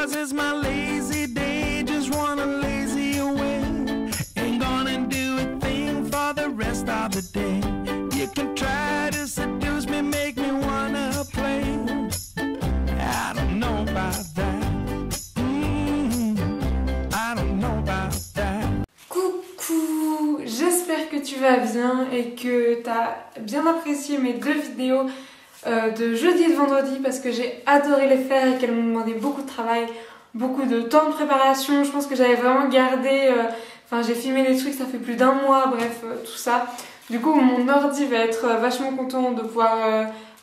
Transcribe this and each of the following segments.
'cause it's my lazy day, just wanna lazy away. Ain't gonna do a thing for the rest of the day. You can try to seduce me, make me wanna play. I don't know about that. I don't know about that. Coucou, j'espère que tu vas bien et que tu as bien apprécié mes deux vidéos de jeudi et de vendredi parce que j'ai adoré les faire et qu'elles m'ont demandé beaucoup de travail, beaucoup de temps de préparation. Je pense que j'avais vraiment gardé, j'ai filmé des trucs, ça fait plus d'un mois, bref, tout ça. Du coup mon ordi va être vachement content de pouvoir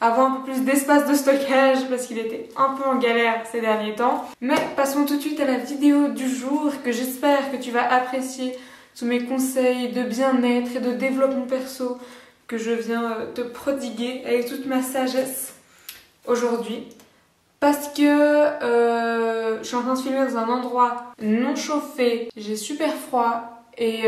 avoir un peu plus d'espace de stockage parce qu'il était un peu en galère ces derniers temps. Mais passons tout de suite à la vidéo du jour que j'espère que tu vas apprécier, tous mes conseils de bien-être et de développement perso que je viens te prodiguer avec toute ma sagesse aujourd'hui. Parce que je suis en train de filmer dans un endroit non chauffé, j'ai super froid et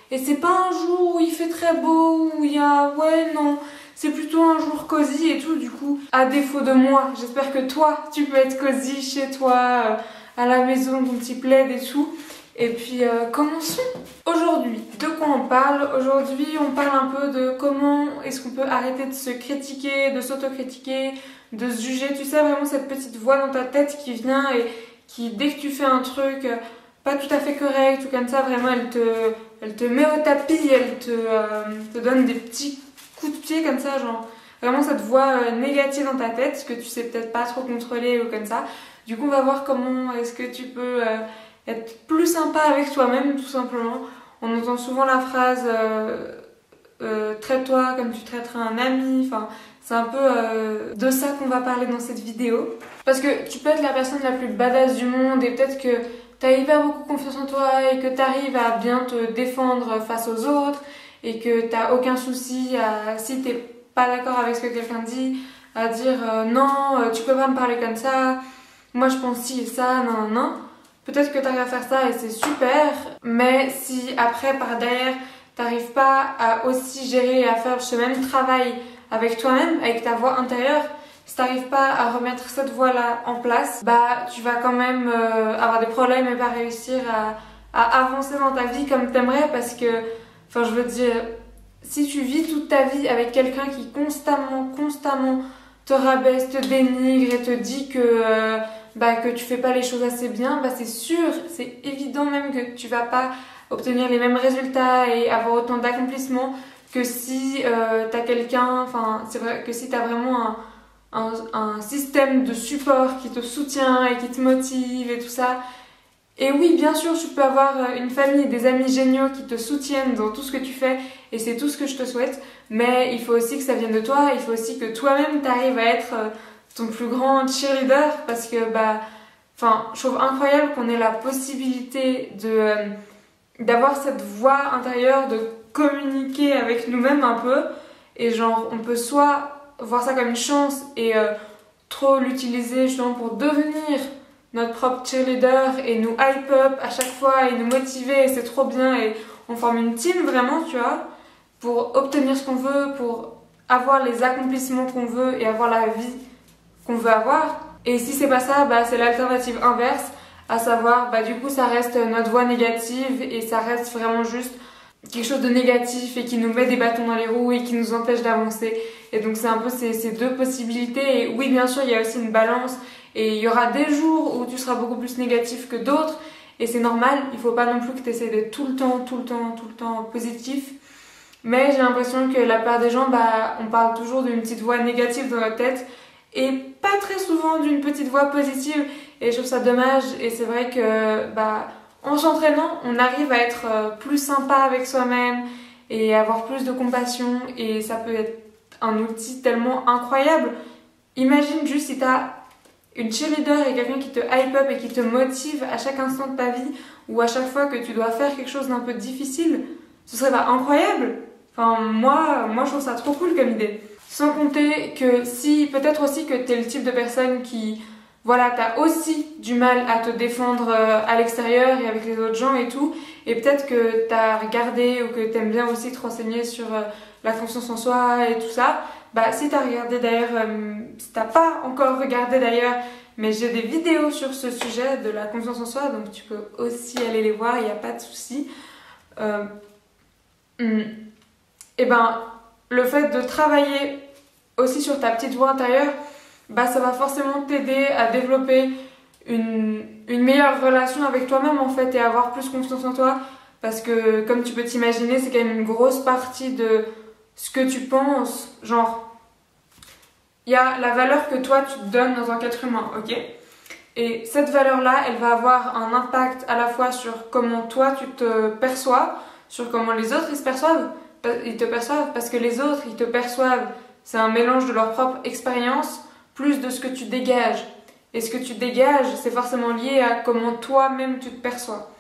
c'est pas un jour où il fait très beau, où il y a... ouais non, c'est plutôt un jour cosy et tout. Du coup, à défaut de moi, j'espère que toi tu peux être cosy chez toi, à la maison, ton petit plaid et tout. Et puis commençons. Aujourd'hui, de quoi on parle? Aujourd'hui, on parle un peu de comment est-ce qu'on peut arrêter de se critiquer, de s'autocritiquer, de se juger. Tu sais, vraiment cette petite voix dans ta tête qui vient et qui, dès que tu fais un truc pas tout à fait correct ou comme ça, vraiment elle te met au tapis, elle te donne des petits coups de pied comme ça, genre vraiment cette voix négative dans ta tête que tu sais peut-être pas trop contrôler ou comme ça. Du coup, on va voir comment est-ce que tu peux être plus sympa avec toi-même, tout simplement. On entend souvent la phrase traite-toi comme tu traiterais un ami. Enfin, c'est un peu de ça qu'on va parler dans cette vidéo. Parce que tu peux être la personne la plus badass du monde et peut-être que tu as hyper beaucoup confiance en toi et que tu arrives à bien te défendre face aux autres et que tu n'as aucun souci à, si tu n'es pas d'accord avec ce que quelqu'un dit, à dire non, tu peux pas me parler comme ça, moi je pense ci et ça, non, non, non. Peut-être que tu arrives à faire ça et c'est super, mais si après par derrière tu n'arrives pas à aussi gérer et à faire ce même travail avec toi-même, avec ta voix intérieure, si tu n'arrives pas à remettre cette voix-là en place, bah tu vas quand même avoir des problèmes et pas réussir à avancer dans ta vie comme tu aimerais parce que, enfin je veux dire, si tu vis toute ta vie avec quelqu'un qui constamment te rabaisse, te dénigre et te dit que tu fais pas les choses assez bien, bah c'est sûr, c'est évident même que tu vas pas obtenir les mêmes résultats et avoir autant d'accomplissement que si t'as quelqu'un, enfin c'est vrai que si t'as vraiment un système de support qui te soutient et qui te motive et tout ça. Et oui, bien sûr, tu peux avoir une famille et des amis géniaux qui te soutiennent dans tout ce que tu fais et c'est tout ce que je te souhaite, mais il faut aussi que ça vienne de toi, il faut aussi que toi-même t'arrives à être ton plus grand cheerleader parce que je trouve incroyable qu'on ait la possibilité d'avoir cette voix intérieure, de communiquer avec nous-mêmes un peu et genre on peut soit voir ça comme une chance et trop l'utiliser justement pour devenir notre propre cheerleader et nous hype up à chaque fois et nous motiver et c'est trop bien et on forme une team vraiment, tu vois, pour obtenir ce qu'on veut, pour avoir les accomplissements qu'on veut et avoir la vie qu'on veut avoir. Et si c'est pas ça, c'est l'alternative inverse, à savoir du coup ça reste notre voix négative et ça reste vraiment juste quelque chose de négatif et qui nous met des bâtons dans les roues et qui nous empêche d'avancer. Et donc c'est un peu ces deux possibilités. Et oui, bien sûr, il y a aussi une balance et il y aura des jours où tu seras beaucoup plus négatif que d'autres et c'est normal. Il faut pas non plus que tu essaies d'être tout le temps positif. Mais j'ai l'impression que la plupart des gens, on parle toujours d'une petite voix négative dans notre tête et pas très souvent d'une petite voix positive et je trouve ça dommage. Et c'est vrai que en s'entraînant, on arrive à être plus sympa avec soi-même et avoir plus de compassion et ça peut être un outil tellement incroyable. Imagine juste si tu as une cheerleader et quelqu'un qui te hype up et qui te motive à chaque instant de ta vie ou à chaque fois que tu dois faire quelque chose d'un peu difficile, ce serait incroyable. Enfin, moi je trouve ça trop cool comme idée. Sans compter que si, peut-être aussi que tu es le type de personne qui, voilà, t'as aussi du mal à te défendre à l'extérieur et avec les autres gens et tout, et peut-être que t'as regardé ou que t'aimes bien aussi te renseigner sur la confiance en soi et tout ça. Si t'as regardé d'ailleurs, si t'as pas encore regardé d'ailleurs mais j'ai des vidéos sur ce sujet de la confiance en soi, donc tu peux aussi aller les voir, il n'y a pas de souci. Et ben, le fait de travailler aussi sur ta petite voix intérieure, bah ça va forcément t'aider à développer une meilleure relation avec toi-même en fait, et avoir plus confiance en toi, parce que comme tu peux t'imaginer, c'est quand même une grosse partie de ce que tu penses, genre il y a la valeur que toi tu te donnes dans un être humain, ok? Et cette valeur-là, elle va avoir un impact à la fois sur comment toi tu te perçois, sur comment les autres ils te perçoivent, parce que les autres ils te perçoivent, c'est un mélange de leur propre expérience plus de ce que tu dégages. Et ce que tu dégages, c'est forcément lié à comment toi-même tu te perçois.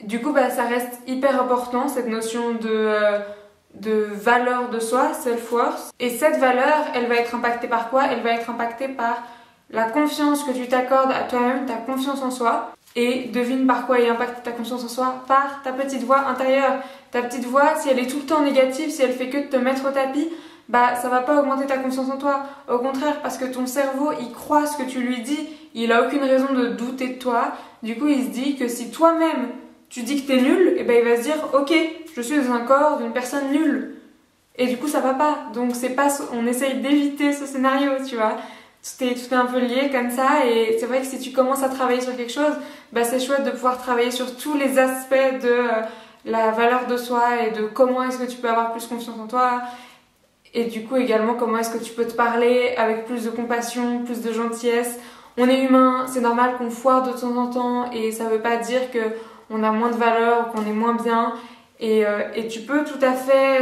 Du coup, bah, ça reste hyper important, cette notion de valeur de soi, self-worth. Et cette valeur, elle va être impactée par quoi? Elle va être impactée par la confiance que tu t'accordes à toi-même, ta confiance en soi. Et devine par quoi elle impacte ta confiance en soi? Par ta petite voix intérieure. Ta petite voix, si elle est tout le temps négative, si elle fait que de te mettre au tapis, bah ça va pas augmenter ta confiance en toi. Au contraire, parce que ton cerveau, il croit ce que tu lui dis, il a aucune raison de douter de toi. Du coup, il se dit que si toi-même tu dis que t'es nul, et ben il va se dire ok, je suis dans un corps d'une personne nulle. Et du coup, ça va pas. Donc c'est pas, on essaye d'éviter ce scénario, tu vois. Tout est un peu lié comme ça, et c'est vrai que si tu commences à travailler sur quelque chose, bah c'est chouette de pouvoir travailler sur tous les aspects de la valeur de soi et de comment est-ce que tu peux avoir plus confiance en toi. Et du coup également comment est-ce que tu peux te parler avec plus de compassion, plus de gentillesse. On est humain, c'est normal qu'on foire de temps en temps, et ça veut pas dire qu'on a moins de valeur, qu'on est moins bien. Et tu peux tout à fait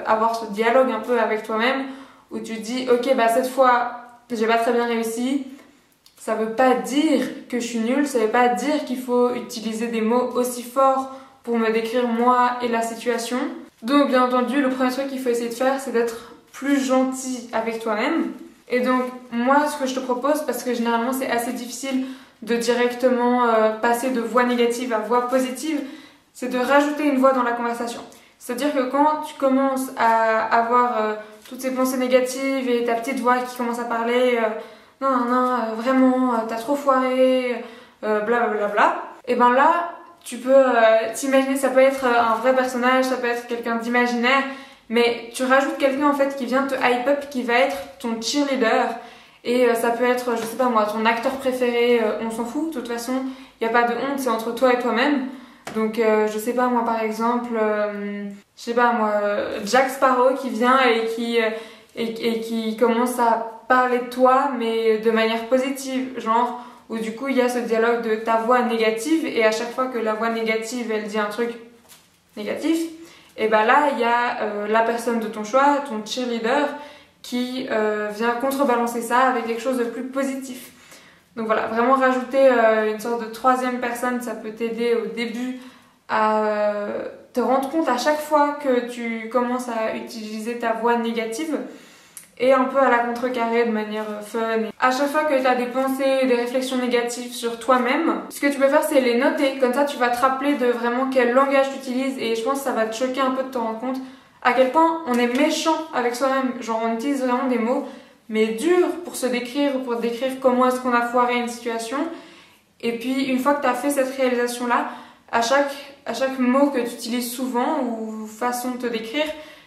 avoir ce dialogue un peu avec toi-même où tu te dis ok, bah cette fois j'ai pas très bien réussi. Ça veut pas dire que je suis nulle, ça veut pas dire qu'il faut utiliser des mots aussi forts pour me décrire moi et la situation. Donc bien entendu, le premier truc qu'il faut essayer de faire, c'est d'être plus gentil avec toi-même. Et donc moi, ce que je te propose, parce que généralement c'est assez difficile de directement passer de voix négative à voix positive, c'est de rajouter une voix dans la conversation. C'est-à-dire que quand tu commences à avoir toutes ces pensées négatives et ta petite voix qui commence à parler non, vraiment, t'as trop foiré, blablabla, et ben là, tu peux t'imaginer, ça peut être un vrai personnage, ça peut être quelqu'un d'imaginaire, mais tu rajoutes quelqu'un en fait qui vient te hype up, qui va être ton cheerleader. Et ça peut être, je sais pas moi, ton acteur préféré, on s'en fout, de toute façon, il n'y a pas de honte, c'est entre toi et toi-même. Donc je sais pas moi, par exemple, je sais pas moi, Jack Sparrow qui vient et qui commence à parler de toi, mais de manière positive, genre, où du coup il y a ce dialogue de ta voix négative, et à chaque fois que la voix négative elle dit un truc négatif, et ben là il y a la personne de ton choix, ton cheerleader, qui vient contrebalancer ça avec quelque chose de plus positif. Donc voilà, vraiment rajouter une sorte de troisième personne, ça peut t'aider au début à te rendre compte à chaque fois que tu commences à utiliser ta voix négative, et un peu à la contrecarrer de manière fun. À chaque fois que tu as des pensées, des réflexions négatives sur toi-même, ce que tu peux faire, c'est les noter. Comme ça, tu vas te rappeler de vraiment quel langage tu utilises, et je pense que ça va te choquer un peu de te rendre compte à quel point on est méchant avec soi-même. Genre, on utilise vraiment des mots, mais durs pour se décrire, ou pour décrire comment est-ce qu'on a foiré une situation. Et puis, une fois que tu as fait cette réalisation-là, à chaque mot que tu utilises souvent, ou façon de te décrire,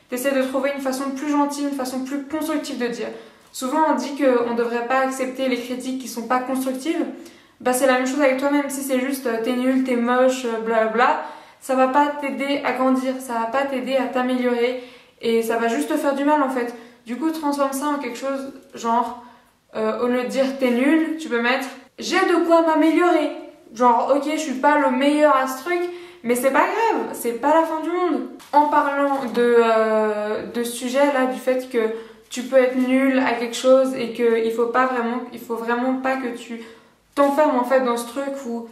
t'essaies de trouver une façon plus gentille, une façon plus constructive de dire. Souvent on dit qu'on ne devrait pas accepter les critiques qui sont pas constructives. Bah c'est la même chose avec toi-même. Si c'est juste t'es nul, t'es moche, blablabla, ça va pas t'aider à grandir, ça va pas t'aider à t'améliorer, et ça va juste te faire du mal en fait. Du coup transforme ça en quelque chose genre, au lieu de dire t'es nul, tu peux mettre j'ai de quoi m'améliorer. Genre ok, je suis pas le meilleur à ce truc, mais c'est pas grave, c'est pas la fin du monde. En parlant de ce sujet là, du fait que tu peux être nul à quelque chose et qu'il faut vraiment pas que tu t'enfermes en fait dans ce truc où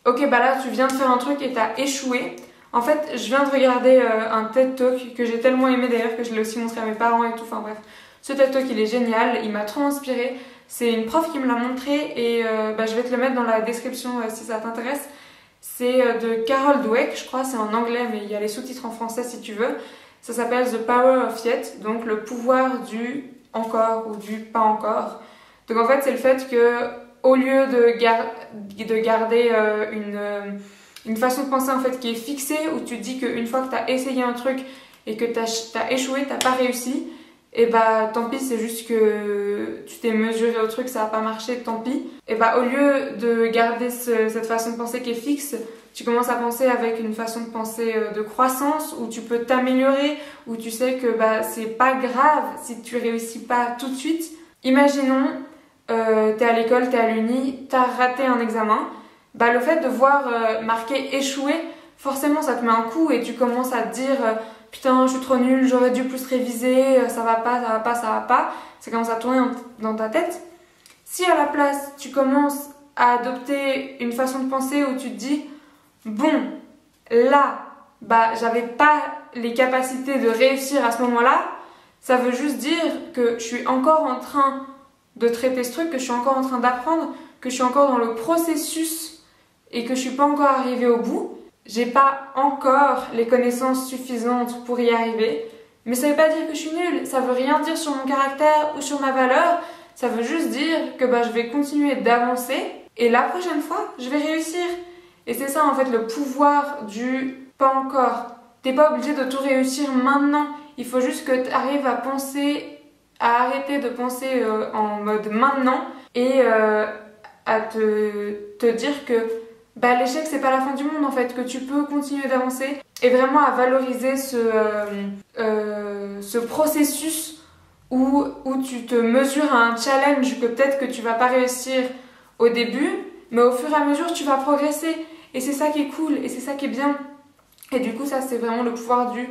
ok bah là tu viens de faire un truc et t'as échoué. En fait je viens de regarder un TED Talk que j'ai tellement aimé d'ailleurs, que je l'ai aussi montré à mes parents et tout, enfin bref. Ce TED Talk il est génial, il m'a trop inspiré. C'est une prof qui me l'a montré, et je vais te le mettre dans la description si ça t'intéresse. C'est de Carol Dweck, je crois, c'est en anglais, mais il y a les sous-titres en français si tu veux. Ça s'appelle The Power of Yet, donc le pouvoir du encore ou du pas encore. Donc en fait, c'est le fait que au lieu de garder une façon de penser en fait qui est fixée, où tu te dis qu'une fois que tu as essayé un truc et que tu as échoué, tu n'as pas réussi, et bah tant pis, c'est juste que tu t'es mesuré au truc, ça n'a pas marché, tant pis. Et bah au lieu de garder cette façon de penser qui est fixe, tu commences à penser avec une façon de penser de croissance, où tu peux t'améliorer, où tu sais que bah c'est pas grave si tu réussis pas tout de suite. Imaginons, t'es à l'école, t'es à l'uni, t'as raté un examen, bah le fait de voir marqué échoué, forcément ça te met un coup et tu commences à te dire putain, je suis trop nulle, j'aurais dû plus réviser, ça va pas, ça va pas, ça va pas. Ça commence à tourner dans ta tête. Si à la place, tu commences à adopter une façon de penser où tu te dis bon, là, bah j'avais pas les capacités de réussir à ce moment-là, ça veut juste dire que je suis encore en train de traiter ce truc, que je suis encore en train d'apprendre, que je suis encore dans le processus et que je suis pas encore arrivée au bout. J'ai pas encore les connaissances suffisantes pour y arriver, mais ça veut pas dire que je suis nulle, ça veut rien dire sur mon caractère ou sur ma valeur, ça veut juste dire que bah, je vais continuer d'avancer et la prochaine fois, je vais réussir. Et c'est ça en fait le pouvoir du pas encore. T'es pas obligé de tout réussir maintenant, il faut juste que tu arrives à penser, à arrêter de penser en mode maintenant et à te dire que bah, l'échec c'est pas la fin du monde en fait, que tu peux continuer d'avancer et vraiment à valoriser ce processus où tu te mesures à un challenge que peut-être que tu vas pas réussir au début, mais au fur et à mesure tu vas progresser et c'est ça qui est cool et c'est ça qui est bien. Et du coup ça c'est vraiment le pouvoir du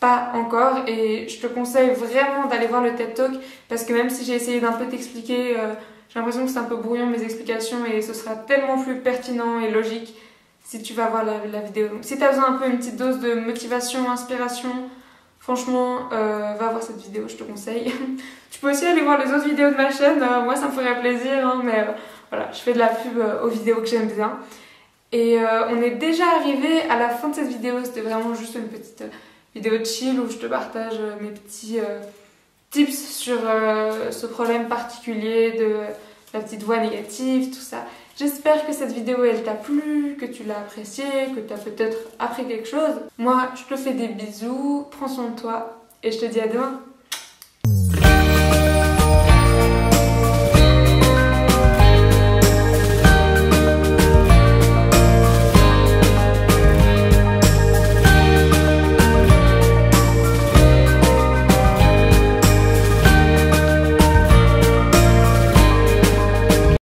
pas encore et je te conseille vraiment d'aller voir le TED Talk parce que même si j'ai essayé d'un peu t'expliquer, j'ai l'impression que c'est un peu brouillon mes explications et ce sera tellement plus pertinent et logique si tu vas voir la vidéo. Donc si tu as besoin un peu une petite dose de motivation, inspiration, franchement va voir cette vidéo, je te conseille. Tu peux aussi aller voir les autres vidéos de ma chaîne, moi ça me ferait plaisir hein, mais voilà, je fais de la pub aux vidéos que j'aime bien. Et on est déjà arrivé à la fin de cette vidéo, c'était vraiment juste une petite vidéo de chill où je te partage mes petits tips sur ce problème particulier de la petite voix négative, tout ça. J'espère que cette vidéo elle t'a plu, que tu l'as appréciée, que tu as peut-être appris quelque chose. Moi je te fais des bisous, prends soin de toi et je te dis à demain.